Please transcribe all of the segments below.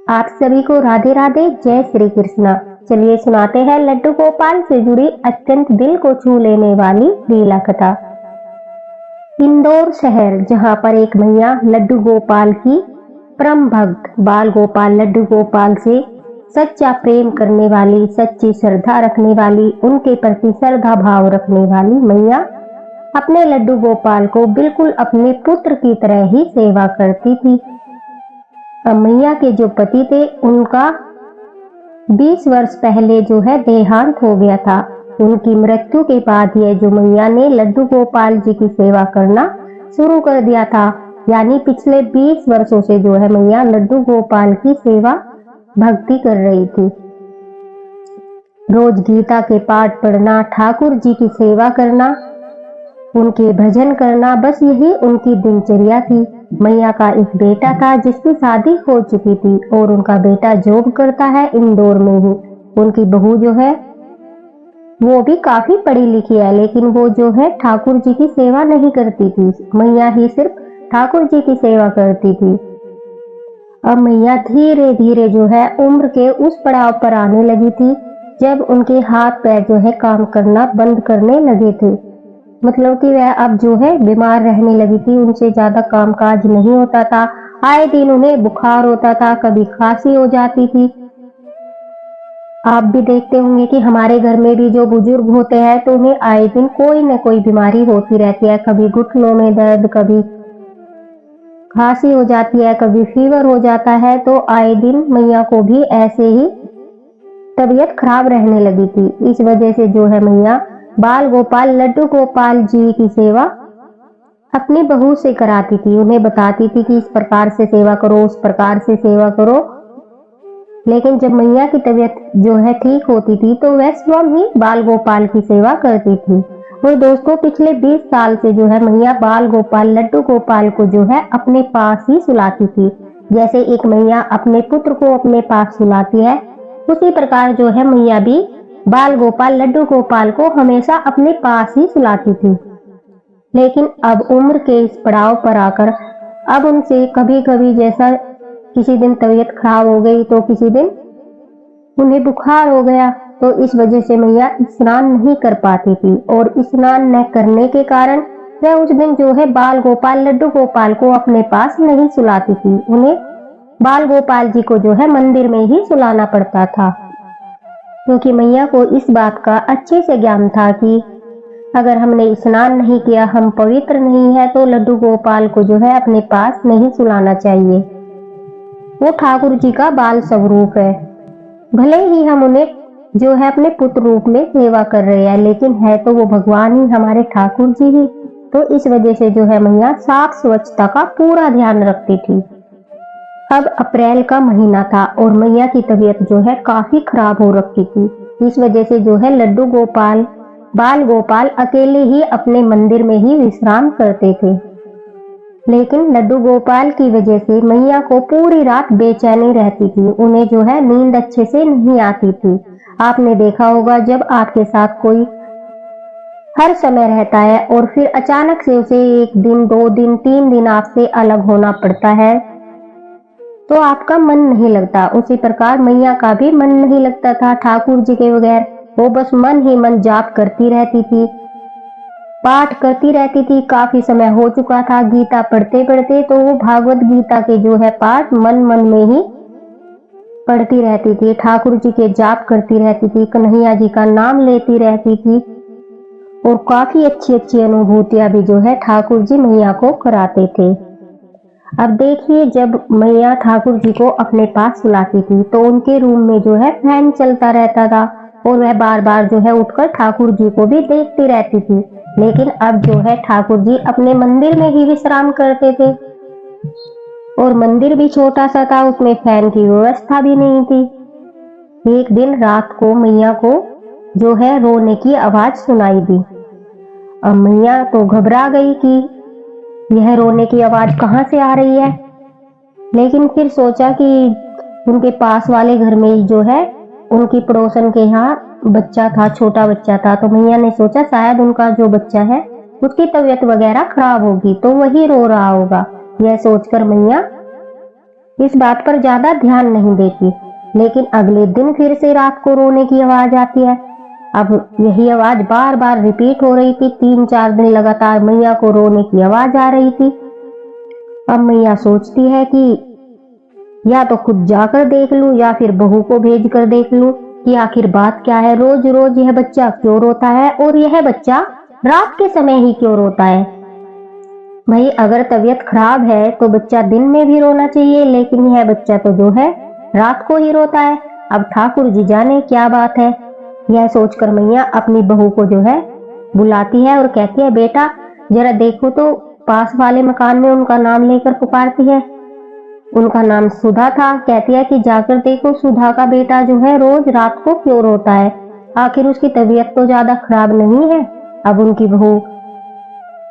आप सभी को राधे राधे, जय श्री कृष्णा। चलिए सुनाते हैं लड्डू गोपाल से जुड़ी अत्यंत दिल को छू लेने वाली लीला कथा। इंदौर शहर, जहां पर एक मैया लड्डू गोपाल की परम भक्त बाल गोपाल लड्डू गोपाल से सच्चा प्रेम करने वाली, सच्ची श्रद्धा रखने वाली, उनके प्रति श्रद्धा भाव रखने वाली मैया अपने लड्डू गोपाल को बिल्कुल अपने पुत्र की तरह ही सेवा करती थी। मैया के जो पति थे उनका 20 वर्ष पहले जो है देहांत हो गया था। उनकी मृत्यु के बाद यह जो मैया ने लड्डू गोपाल जी की सेवा करना शुरू कर दिया था। यानी पिछले 20 वर्षों से जो है मैया लड्डू गोपाल की सेवा भक्ति कर रही थी। रोज गीता के पाठ पढ़ना, ठाकुर जी की सेवा करना, उनके भजन करना, बस यही उनकी दिनचर्या थी। मैया का एक बेटा था जिसकी शादी हो चुकी थी और उनका बेटा जॉब करता है इंदौर में ही। उनकी बहू जो है वो भी काफी पढ़ी लिखी है, लेकिन वो जो है ठाकुर जी की सेवा नहीं करती थी। मैया ही सिर्फ ठाकुर जी की सेवा करती थी। अब मैया धीरे धीरे जो है उम्र के उस पड़ाव पर आने लगी थी जब उनके हाथ पैर जो है काम करना बंद करने लगे थे। मतलब कि वह अब जो है बीमार रहने लगी थी, उनसे ज्यादा कामकाज नहीं होता था। आए दिन उन्हें बुखार होता था, कभी खांसी हो जाती थी। आप भी देखते होंगे कि हमारे घर में भी जो बुजुर्ग होते हैं तो उन्हें आए दिन कोई न कोई बीमारी होती रहती है। कभी घुटनों में दर्द, कभी खांसी हो जाती है, कभी फीवर हो जाता है। तो आए दिन मैया को भी ऐसे ही तबीयत खराब रहने लगी थी। इस वजह से जो है मैया बाल गोपाल लड्डू गोपाल जी की सेवा अपनी बहू से कराती थी। उन्हें बताती थी कि इस प्रकार से सेवा करो, उस प्रकार से सेवा करो। लेकिन जब मैया की तबीयत जो है ठीक होती थी तो वह स्वयं ही बाल गोपाल की सेवा करती थी। और दोस्तों, पिछले 20 साल से जो है मैया बाल गोपाल लड्डू गोपाल को जो है अपने पास ही सुलाती थी। जैसे एक मैया अपने पुत्र को अपने पास सुलाती है, उसी प्रकार जो है मैया भी बाल गोपाल लड्डू गोपाल को हमेशा अपने पास ही सुलाती थी। लेकिन अब उम्र के इस पड़ाव पर आकर अब उनसे कभी कभी जैसा किसी दिन तबीयत खराब हो गई तो किसी दिन उन्हें बुखार हो गया, तो इस वजह से मैया स्नान नहीं कर पाती थी। और स्नान न करने के कारण वह उस दिन जो है बाल गोपाल लड्डू गोपाल को अपने पास नहीं सुलाती थी। उन्हें बाल गोपाल जी को जो है मंदिर में ही सुलाना पड़ता था, क्योंकि मैया को इस बात का अच्छे से ज्ञान था कि अगर हमने स्नान नहीं किया, हम पवित्र नहीं है, तो लड्डू गोपाल को जो है अपने पास नहीं सुलाना चाहिए। वो ठाकुर जी का बाल स्वरूप है। भले ही हम उन्हें जो है अपने पुत्र रूप में सेवा कर रहे हैं, लेकिन है तो वो भगवान ही, हमारे ठाकुर जी ही। तो इस वजह से जो है मैया साफ स्वच्छता का पूरा ध्यान रखती थी। अब अप्रैल का महीना था और मैया की तबीयत जो है काफी खराब हो रखी थी। इस वजह से जो है लड्डू गोपाल बाल गोपाल अकेले ही अपने मंदिर में ही विश्राम करते थे। लेकिन लड्डू गोपाल की वजह से मैया को पूरी रात बेचैनी रहती थी। उन्हें जो है नींद अच्छे से नहीं आती थी। आपने देखा होगा जब आपके साथ कोई हर समय रहता है और फिर अचानक से उसे 1 दिन, 2 दिन, 3 दिन आपसे अलग होना पड़ता है तो आपका मन नहीं लगता। उसी प्रकार मैया का भी मन नहीं लगता था ठाकुर जी के बगैर। वो बस मन ही मन जाप करती रहती थी, पाठ करती रहती थी। काफी समय हो चुका था गीता पढ़ते पढ़ते, तो वो भागवत गीता के जो है पाठ मन मन में ही पढ़ती रहती थी, ठाकुर जी के जाप करती रहती थी, कन्हैया जी का नाम लेती रहती थी। और काफी अच्छी अच्छी अनुभूतियां भी जो है ठाकुर जी मैया को कराते थे। अब देखिए, जब मैया ठाकुर जी को अपने पास सुलाती थी तो उनके रूम में जो है फैन चलता रहता था और वह बार बार जो है उठकर ठाकुर जी को भी देखती रहती थी। लेकिन अब जो है ठाकुर जी अपने मंदिर में ही विश्राम करते थे और मंदिर भी छोटा सा था, उसमें फैन की व्यवस्था भी नहीं थी। एक दिन रात को मैया को जो है रोने की आवाज सुनाई दी। अब मैया तो घबरा गई कि यह रोने की आवाज कहां से आ रही है। लेकिन फिर सोचा कि उनके पास वाले घर में जो है उनकी पड़ोसन के यहाँ बच्चा था, छोटा बच्चा था, तो मैया ने सोचा शायद उनका जो बच्चा है उसकी तबीयत वगैरह खराब होगी तो वही रो रहा होगा। यह सोचकर मैया इस बात पर ज्यादा ध्यान नहीं देती। लेकिन अगले दिन फिर से रात को रोने की आवाज आती है। अब यही आवाज बार बार रिपीट हो रही थी। 3-4 दिन लगातार मैया को रोने की आवाज आ रही थी। अब मैया सोचती है कि या तो खुद जाकर देख लूं या फिर बहू को भेज कर देख लूं कि आखिर बात क्या है। रोज रोज यह बच्चा क्यों रोता है और यह बच्चा रात के समय ही क्यों रोता है। भाई अगर तबीयत खराब है तो बच्चा दिन में भी रोना चाहिए, लेकिन यह बच्चा तो जो है रात को ही रोता है। अब ठाकुर जी जाने क्या बात है। यह सोचकर मैया अपनी बहू को जो है बुलाती है और कहती है, बेटा जरा देखो तो। पास वाले मकान में उनका नाम लेकर पुकारती है। उनका नाम सुधा था। कहती है कि जाकर देखो सुधा का बेटा जो है रोज रात को क्यों रोता है, आखिर उसकी तबीयत तो ज्यादा खराब नहीं है। अब उनकी बहू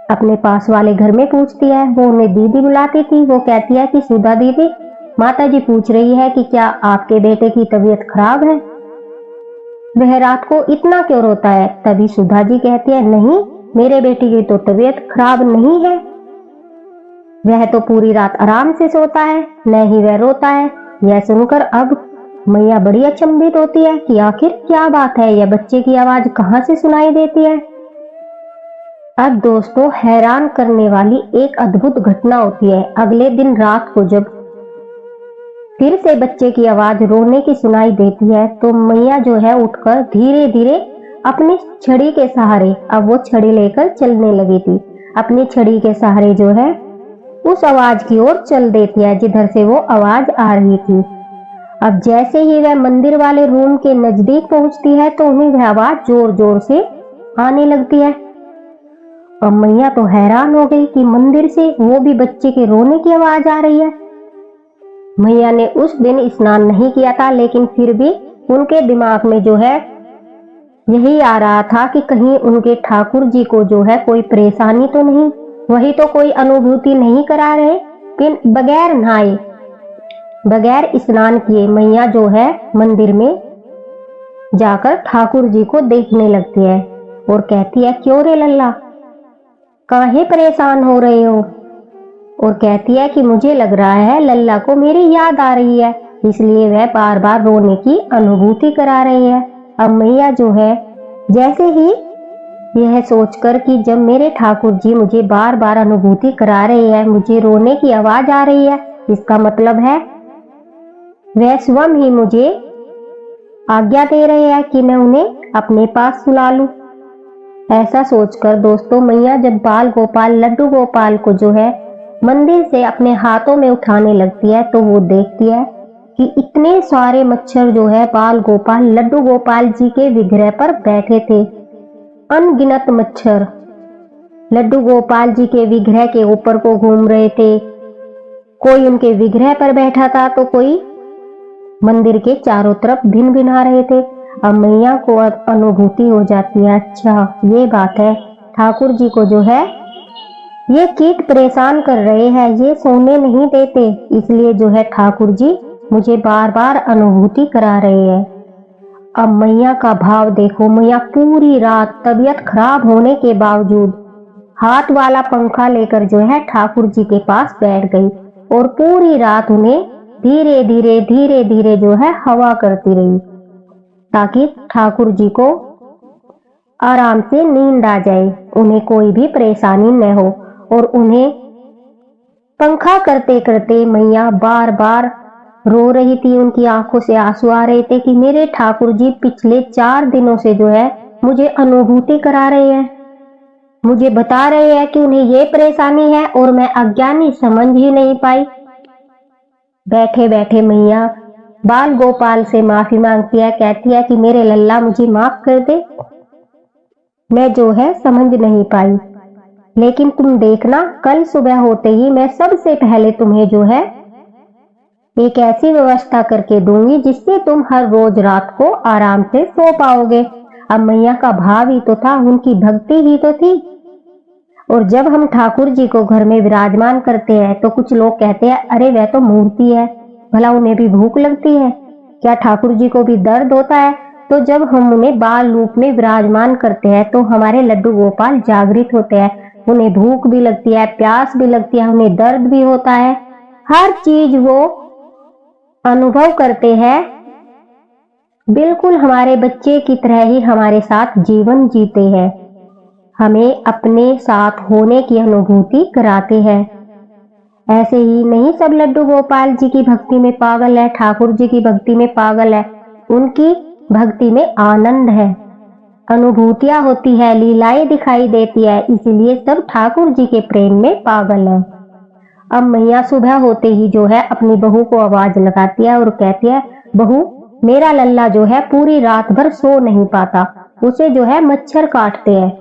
अपने पास वाले घर में पूछती है। वो उन्हें दीदी बुलाती थी। वो कहती है कि सुधा दीदी, माता जी पूछ रही है कि क्या आपके बेटे की तबीयत खराब है, वह रात को इतना क्यों रोता है। तभी सुधा जी कहती है, नहीं मेरे बेटे की तो तबीयत खराब नहीं है, वह तो पूरी रात आराम से सोता है, न ही वह रोता है। यह सुनकर अब मैया बड़ी अचंभित होती है कि आखिर क्या बात है, यह बच्चे की आवाज कहां से सुनाई देती है। अब दोस्तों हैरान करने वाली एक अद्भुत घटना होती है। अगले दिन रात को जब फिर से बच्चे की आवाज रोने की सुनाई देती है तो मैया जो है उठकर धीरे धीरे अपनी छड़ी के सहारे, अब वो छड़ी लेकर चलने लगी थी, अपनी छड़ी के सहारे जो है उस आवाज की ओर चल देती है जिधर से वो आवाज आ रही थी। अब जैसे ही वह मंदिर वाले रूम के नजदीक पहुंचती है तो उन्हें वह आवाज जोर जोर से आने लगती है। और मैया तो हैरान हो गई कि मंदिर से वो भी बच्चे के रोने की आवाज आ रही है। मैया ने उस दिन स्नान नहीं किया था, लेकिन फिर भी उनके दिमाग में जो है यही आ रहा था कि कहीं उनके ठाकुर जी को जो है कोई परेशानी तो नहीं, वही तो कोई अनुभूति नहीं करा रहे कि बगैर नहाए बगैर स्नान किए मैया जो है मंदिर में जाकर ठाकुर जी को देखने लगती है और कहती है, क्यों रे लल्ला, काहे परेशान हो रहे हो। और कहती है कि मुझे लग रहा है लल्ला को मेरी याद आ रही है, इसलिए वह बार बार रोने की अनुभूति करा रही है। अब मैया जो है जैसे ही यह सोचकर कि जब मेरे ठाकुर जी मुझे बार बार अनुभूति करा रहे हैं, मुझे रोने की आवाज आ रही है, इसका मतलब है वह स्वयं ही मुझे आज्ञा दे रहे हैं कि मैं उन्हें अपने पास सुला लूं। ऐसा सोचकर दोस्तों मैया जब बाल गोपाल लड्डू गोपाल को जो है मंदिर से अपने हाथों में उठाने लगती है तो वो देखती है कि इतने सारे मच्छर जो है बाल गोपाल लड्डू गोपाल जी के विग्रह पर बैठे थे। अनगिनत मच्छर लड्डू गोपाल जी के विग्रह के ऊपर को घूम रहे थे। कोई उनके विग्रह पर बैठा था तो कोई मंदिर के चारों तरफ भिन भिना रहे थे। अब मैया को अब अनुभूति हो जाती है, अच्छा ये बात है, ठाकुर जी को जो है ये कीट परेशान कर रहे हैं, ये सोने नहीं देते, इसलिए जो है ठाकुर जी मुझे बार बार अनुभूति करा रहे हैं। अब मैया का भाव देखो, मैया पूरी रात तबीयत खराब होने के बावजूद हाथ वाला पंखा लेकर जो है ठाकुर जी के पास बैठ गई और पूरी रात उन्हें धीरे धीरे जो है हवा करती रही ताकि ठाकुर जी को आराम से नींद आ जाए, उन्हें कोई भी परेशानी न हो। और उन्हें पंखा करते करते मैया बार बार रो रही थी, उनकी आंखों से आंसू आ रहे थे कि मेरे ठाकुर जी पिछले 4 दिनों से जो है मुझे अनुभूति करा रहे हैं, मुझे बता रहे हैं कि उन्हें ये परेशानी है और मैं अज्ञानी समझ ही नहीं पाई। बैठे बैठे मैया बाल गोपाल से माफी मांगती है, कहती है कि मेरे लल्ला मुझे माफ कर दे, मैं जो है समझ नहीं पाई, लेकिन तुम देखना कल सुबह होते ही मैं सबसे पहले तुम्हें जो है एक ऐसी व्यवस्था करके दूंगी जिससे तुम हर रोज रात को आराम से सो पाओगे। अब मैया का भाव ही तो था, उनकी भक्ति ही तो थी। और जब हम ठाकुर जी को घर में विराजमान करते हैं तो कुछ लोग कहते हैं, अरे वह तो मूर्ति है, भला उन्हें भी भूख लगती है क्या, ठाकुर जी को भी दर्द होता है। तो जब हम उन्हें बाल रूप में विराजमान करते हैं तो हमारे लड्डू गोपाल जागृत होते हैं, उन्हें भूख भी लगती है, प्यास भी लगती है, उन्हें दर्द भी होता है, हर चीज वो अनुभव करते हैं, बिल्कुल हमारे बच्चे की तरह ही हमारे साथ जीवन जीते हैं, हमें अपने साथ होने की अनुभूति कराते हैं। ऐसे ही नहीं सब लड्डू गोपाल जी की भक्ति में पागल है, ठाकुर जी की भक्ति में पागल है, उनकी भक्ति में आनंद है, अनुभूतियां होती है, लीलाएं दिखाई देती है, इसीलिए सब ठाकुर जी के प्रेम में पागल है। अब मैया सुबह होते ही जो है अपनी बहू को आवाज लगाती है और कहती है, बहू मेरा लल्ला जो है पूरी रात भर सो नहीं पाता, उसे जो है मच्छर काटते हैं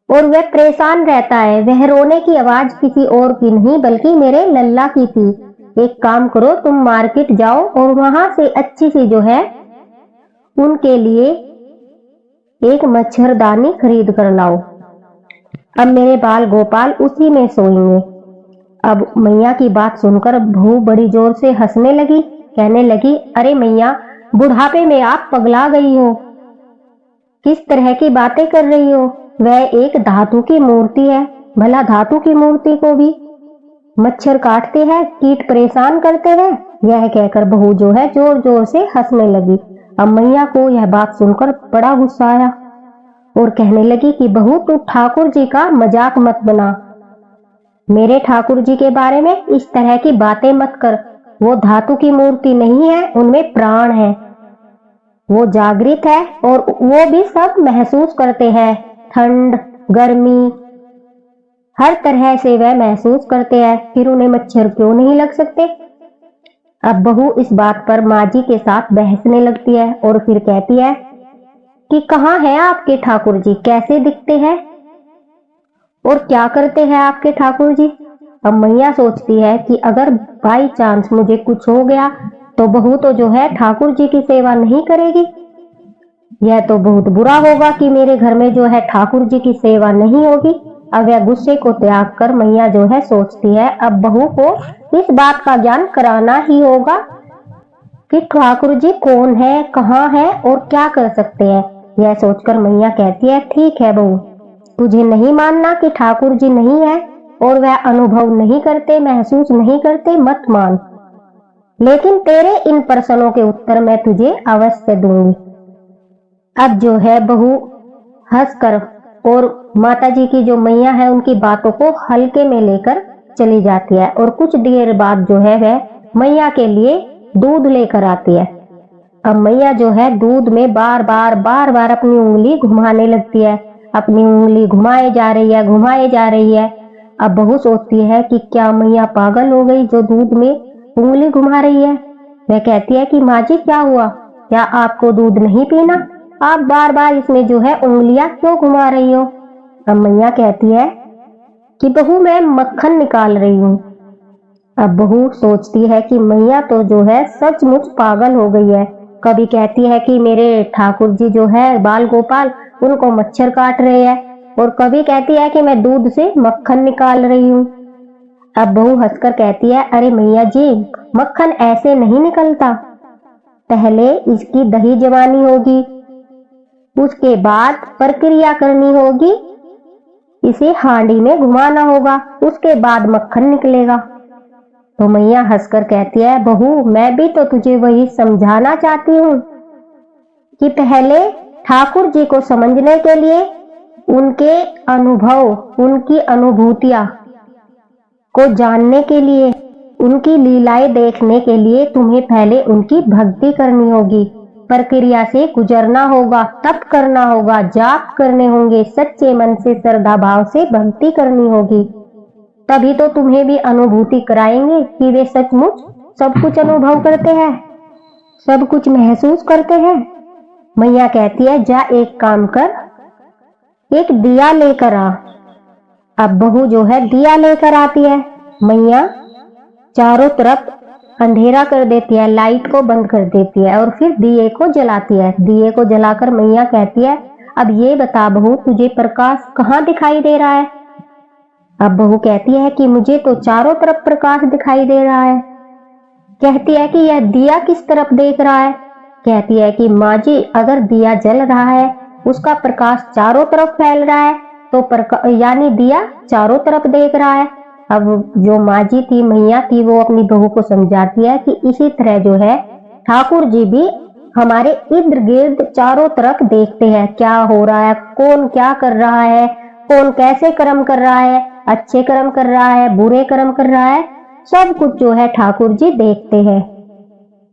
और वह परेशान रहता है। वह रोने की आवाज किसी और की नहीं बल्कि मेरे लल्ला की थी। एक काम करो, तुम मार्केट जाओ और वहां से अच्छी सी जो है उनके लिए एक मच्छरदानी खरीद कर लाओ। अब मेरे बाल गोपाल उसी में सोएंगे। अब मैया की बात सुनकर बहू बड़ी जोर से हंसने लगी, कहने लगी, अरे मैया बुढ़ापे में आप पगला गई हो, किस तरह की बातें कर रही हो, वह एक धातु की मूर्ति है, भला धातु की मूर्ति को भी मच्छर काटते हैं, कीट परेशान करते हैं। यह कहकर बहू जो है जोर जोर से हंसने लगी। अब मैया को यह बात सुनकर बड़ा गुस्सा आया और कहने लगी कि बहू तू ठाकुर जी का मजाक मत बना, मेरे ठाकुर जी के बारे में इस तरह की बातें मत कर। वो धातु की मूर्ति नहीं है, उनमें प्राण है, वो जागृत है और वो भी सब महसूस करते हैं, ठंड गर्मी हर तरह से वह महसूस करते हैं, फिर उन्हें मच्छर क्यों नहीं लग सकते। अब बहू इस बात पर माँ जी के साथ बहसने लगती है और फिर कहती है कि कहाँ है आपके ठाकुर जी, कैसे दिखते हैं और क्या करते हैं आपके ठाकुर जी। अब मैया सोचती है कि अगर बाई चांस मुझे कुछ हो गया तो बहू तो जो है ठाकुर जी की सेवा नहीं करेगी, यह तो बहुत बुरा होगा कि मेरे घर में जो है ठाकुर जी की सेवा नहीं होगी। अब वह गुस्से को त्याग कर मैया जो है सोचती है अब बहू को इस बात का ज्ञान कराना ही होगा कि ठाकुर जी कौन है, कहाँ है और क्या कर सकते हैं। यह सोचकर मैया कहती है, ठीक है बहू, तुझे नहीं मानना कि ठाकुर जी नहीं है और वह अनुभव नहीं करते, महसूस नहीं करते, मत मान, लेकिन तेरे इन प्रश्नों के उत्तर मैं तुझे अवश्य दूंगी। अब जो है बहू हंसकर और माता जी की जो मैया है उनकी बातों को हल्के में लेकर चली जाती है और कुछ देर बाद जो है वह मैया के लिए दूध लेकर आती है। अब मैया जो है दूध में बार बार अपनी उंगली घुमाने लगती है, अपनी उंगली घुमाए जा रही है, घुमाए जा रही है। अब बहू सोचती है कि क्या मैया पागल हो गई जो दूध में उंगली घुमा रही है। वह कहती है कि माँ जी क्या हुआ, क्या आपको दूध नहीं पीना, आप बार बार इसमें जो है उंगलियां क्यों घुमा रही हो। अब मैया कहती है कि बहू मैं मक्खन निकाल रही हूँ। अब बहू सोचती है कि मैया तो जो है सचमुच पागल हो गई है, कभी कहती है कि मेरे ठाकुर जी जो है बाल गोपाल उनको मच्छर काट रहे हैं और कभी कहती है कि मैं दूध से मक्खन निकाल रही हूँ। अब बहू हंसकर कहती है, अरे मैया जी मक्खन ऐसे नहीं निकलता, पहले इसकी दही जमानी होगी, उसके बाद प्रक्रिया करनी होगी, इसे हांडी में घुमाना होगा, उसके बाद मक्खन निकलेगा। तो मैया हंसकर कहती है, बहू मैं भी तो तुझे वही समझाना चाहती हूँ कि पहले ठाकुर जी को समझने के लिए उनके अनुभव, उनकी अनुभूतियां को जानने के लिए, उनकी लीलाएं देखने के लिए तुम्हें पहले उनकी भक्ति करनी होगी, प्रक्रिया से गुजरना होगा, तप करना होगा, जाप करने होंगे, सच्चे मन से श्रद्धा भाव से भक्ति करनी होगी, तभी तो तुम्हें भी अनुभूति कराएंगे कि वे सचमुच सब कुछ अनुभव करते हैं, सब कुछ महसूस करते हैं। मैया कहती है, जा एक काम कर, एक दिया लेकर आ। अब बहू जो है दिया लेकर आती है। मैया चारों तरफ अंधेरा कर देती है, लाइट को बंद कर देती है और फिर दिए को जलाती है। दिए को जलाकर मैया कहती है, अब ये बता बहू तुझे प्रकाश कहाँ दिखाई दे रहा है। अब बहू कहती है कि मुझे तो चारों तरफ प्रकाश दिखाई दे रहा है। कहती है कि यह दिया किस तरफ देख रहा है। कहती है कि माँ जी अगर दिया जल रहा है, उसका प्रकाश चारों तरफ फैल रहा है तो यानी दिया चारों तरफ देख रहा है। अब जो माँ जी थी, मैया थी, वो अपनी बहू को समझाती है कि इसी तरह जो है ठाकुर जी भी हमारे इर्द गिर्द चारों तरफ देखते हैं क्या हो रहा है, कौन क्या कर रहा है, कौन कैसे कर्म कर रहा है, अच्छे कर्म कर रहा है, बुरे कर्म कर रहा है, सब कुछ जो है ठाकुर जी देखते हैं।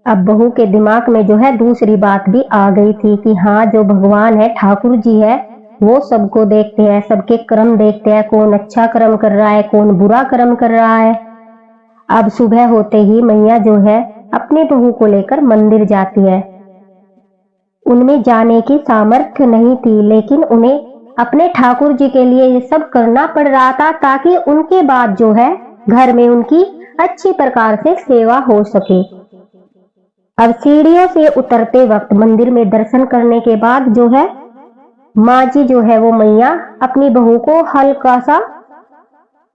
अब बहू के दिमाग में जो है दूसरी बात भी आ गई थी कि हाँ, जो भगवान है, ठाकुर जी है, वो सबको देखते हैं, सबके कर्म देखते हैं, कौन अच्छा कर्म कर रहा है, कौन बुरा कर्म कर रहा है। अब सुबह होते ही मैया जो है अपनी बहू को लेकर मंदिर जाती है। उनमें जाने की सामर्थ्य नहीं थी, लेकिन उन्हें अपने ठाकुर जी के लिए ये सब करना पड़ रहा था ताकि उनके बाद जो है घर में उनकी अच्छी प्रकार से सेवा हो सके। अब सीढ़ियों से उतरते वक्त मंदिर में दर्शन करने के बाद जो है माँ जी जो है वो मैया अपनी बहू को हल्का सा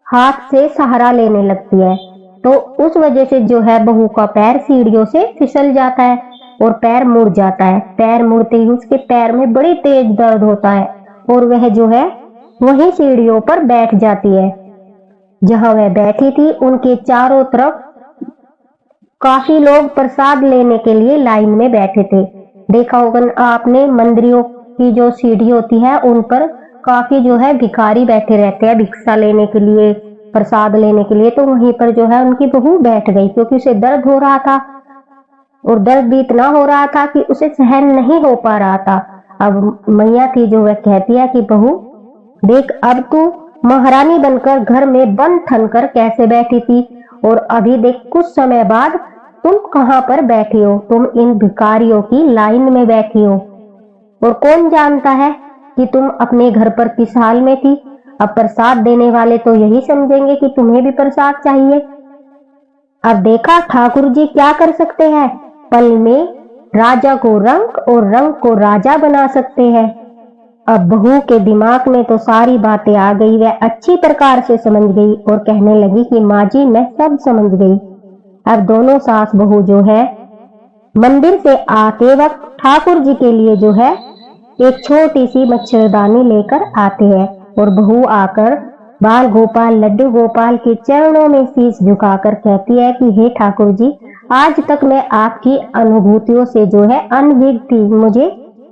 हाथ से सहारा लेने लगती है, तो उस वजह से जो है बहू का पैर सीढ़ियों से फिसल जाता है और पैर मुड़ जाता है। पैर मुड़ते ही उसके पैर में बड़ी तेज दर्द होता है और वह जो है वहीं सीढ़ियों पर बैठ जाती है। जहां वह बैठी थी उनके चारों तरफ काफी लोग प्रसाद लेने के लिए लाइन में बैठे थे। देखा होगा आपने, मंदिरों की जो सीढ़ी होती है उन पर काफी जो है भिखारी बैठे रहते हैं भिक्षा लेने के लिए, प्रसाद लेने के लिए। तो वहीं पर जो है उनकी बहू बैठ गई क्योंकि उसे दर्द हो रहा था और दर्द भी इतना हो रहा था कि उसे सहन नहीं हो पा रहा था। अब मैया थी जो वह कहती है कि बहू देख, अब तू महारानी बनकर घर में बंद थन कर कैसे बैठी थी और अभी देख कुछ समय बाद तुम कहां पर बैठी हो, तुम इन भिखारियों की लाइन में बैठी हो और कौन जानता है कि तुम अपने घर पर किस हाल में थी। अब प्रसाद देने वाले तो यही समझेंगे कि तुम्हें भी प्रसाद चाहिए। अब देखा ठाकुर जी क्या कर सकते हैं, पल में राजा को रंक और रंक को राजा बना सकते हैं। अब बहू के दिमाग में तो सारी बातें आ गई, वह अच्छी प्रकार से समझ गई और कहने लगी कि माँ जी मैं सब समझ गई। अब दोनों सास बहू जो है मंदिर से आते वक्त ठाकुर जी के लिए जो है एक छोटी सी मच्छरदानी लेकर आते हैं और बहू आकर बाल गोपाल लड्डू गोपाल के चरणों में शीश झुकाकर कहती है कि हे ठाकुर जी, आज तक मैं आपकी अनुभूतियों से जो है अनभिज्ञ थी, मुझे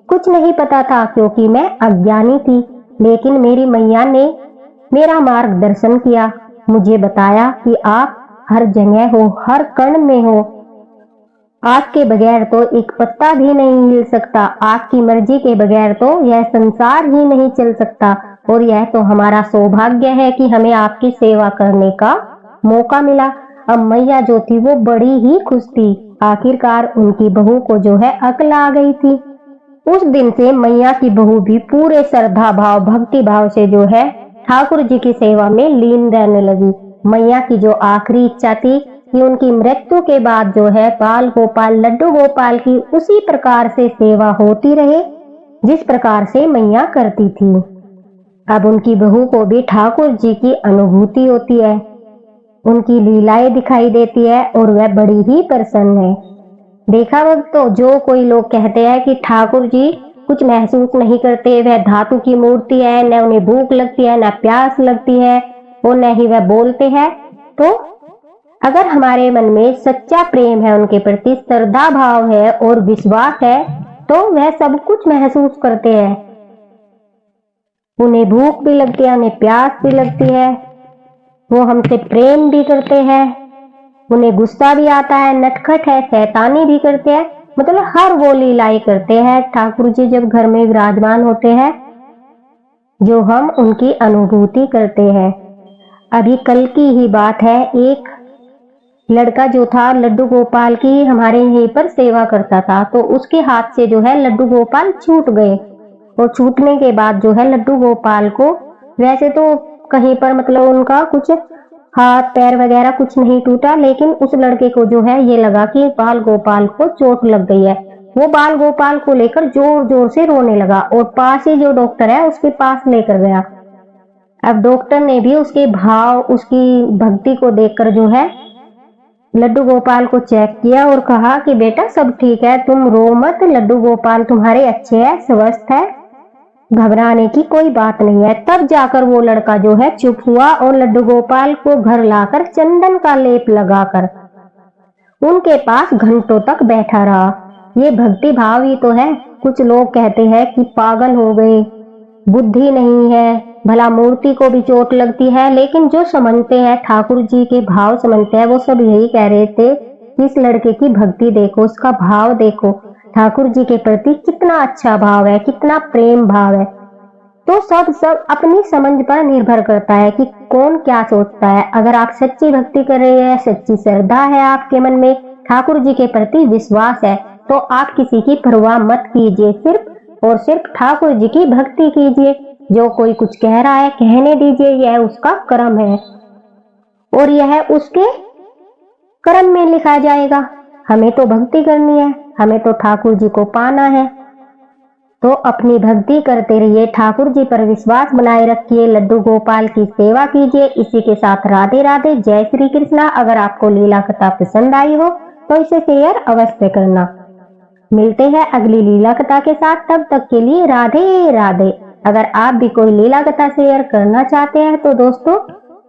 कुछ नहीं पता था क्योंकि मैं अज्ञानी थी, लेकिन मेरी मैया ने मेरा मार्गदर्शन किया, मुझे बताया कि आप हर जगह हो, हर कण में हो, आपके बगैर तो एक पत्ता भी नहीं हिल सकता, आपकी मर्जी के बगैर तो यह संसार ही नहीं चल सकता और यह तो हमारा सौभाग्य है कि हमें आपकी सेवा करने का मौका मिला। अब मैया जो थी वो बड़ी ही खुश थी, आखिरकार उनकी बहू को जो है अकल आ गई थी। उस दिन से मैया की बहू भी पूरे श्रद्धा भाव भक्ति भाव से जो है ठाकुर जी की सेवा में लीन रहने लगी। मैया की जो आखिरी इच्छा थी कि उनकी मृत्यु के बाद जो है बाल गोपाल लड्डू गोपाल की उसी प्रकार से सेवा होती रहे जिस प्रकार से मैया करती थी। अब उनकी बहू को भी ठाकुर जी की अनुभूति होती है, उनकी लीलाएं दिखाई देती है और वह बड़ी ही प्रसन्न है। देखा वक्त तो जो कोई लोग कहते हैं कि ठाकुर जी कुछ महसूस नहीं करते, वह धातु की मूर्ति है, न उन्हें भूख लगती है, न प्यास लगती है और न ही वह बोलते हैं, तो अगर हमारे मन में सच्चा प्रेम है, उनके प्रति श्रद्धा भाव है और विश्वास है, तो वह सब कुछ महसूस करते हैं। उन्हें भूख भी लगती है, उन्हें प्यास भी लगती है, वो हमसे प्रेम भी करते हैं, उन्हें गुस्सा भी आता है, नटखट है, शैतानी भी करते हैं, मतलब हर वो लीलाएं करते हैं ठाकुर जी जब घर में विराजमान होते हैं जो हम उनकी अनुभूति करते हैं। अभी कल की ही बात है, एक लड़का जो था लड्डू गोपाल की हमारे यहीं पर सेवा करता था, तो उसके हाथ से जो है लड्डू गोपाल छूट गए और छूटने के बाद जो है लड्डू गोपाल को वैसे तो कहीं पर मतलब उनका कुछ हाथ पैर वगैरह कुछ नहीं टूटा, लेकिन उस लड़के को जो है ये लगा कि बाल गोपाल को चोट लग गई है। वो बाल गोपाल को लेकर जोर जोर से रोने लगा और पास ही जो डॉक्टर है उसके पास लेकर गया। अब डॉक्टर ने भी उसके भाव उसकी भक्ति को देखकर जो है लड्डू गोपाल को चेक किया और कहा कि बेटा सब ठीक है, तुम रो मत, लड्डू गोपाल तुम्हारे अच्छे है, स्वस्थ है। घबराने की कोई बात नहीं है। तब जाकर वो लड़का जो है चुप हुआ और लड्डू गोपाल को घर लाकर चंदन का लेप लगाकर उनके पास घंटों तक बैठा रहा। ये भक्ति भाव ही तो है। कुछ लोग कहते हैं कि पागल हो गए, बुद्धि नहीं है, भला मूर्ति को भी चोट लगती है, लेकिन जो समझते हैं, ठाकुर जी के भाव समझते हैं, वो सब यही कह रहे थे कि इस लड़के की भक्ति देखो, उसका भाव देखो, ठाकुर जी के प्रति कितना अच्छा भाव है, कितना प्रेम भाव है। तो सब अपनी समझ पर निर्भर करता है कि कौन क्या सोचता है। अगर आप सच्ची भक्ति कर रहे हैं, सच्ची श्रद्धा है, आपके मन में ठाकुर जी के प्रति विश्वास है, तो आप किसी की परवाह मत कीजिए, सिर्फ और सिर्फ ठाकुर जी की भक्ति कीजिए। जो कोई कुछ कह रहा है कहने दीजिए, यह उसका कर्म है और यह उसके कर्म में लिखा जाएगा। हमें तो भक्ति करनी है, हमें तो ठाकुर जी को पाना है। तो अपनी भक्ति करते रहिए, ठाकुर जी पर विश्वास बनाए रखिए, लड्डू गोपाल की सेवा कीजिए। इसी के साथ राधे राधे, जय श्री कृष्णा। अगर आपको लीला कथा पसंद आई हो तो इसे शेयर अवश्य करना। मिलते हैं अगली लीला कथा के साथ, तब तक के लिए राधे राधे। अगर आप भी कोई लीला कथा शेयर करना चाहते हैं तो दोस्तों,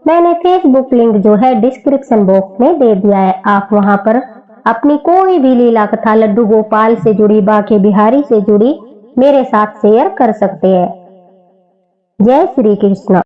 मैंने फेसबुक लिंक जो है डिस्क्रिप्शन बॉक्स में दे दिया है। आप वहां पर अपनी कोई भी लीला कथा लड्डू गोपाल से जुड़ी, बांके बिहारी से जुड़ी मेरे साथ शेयर कर सकते हैं। जय श्री कृष्ण।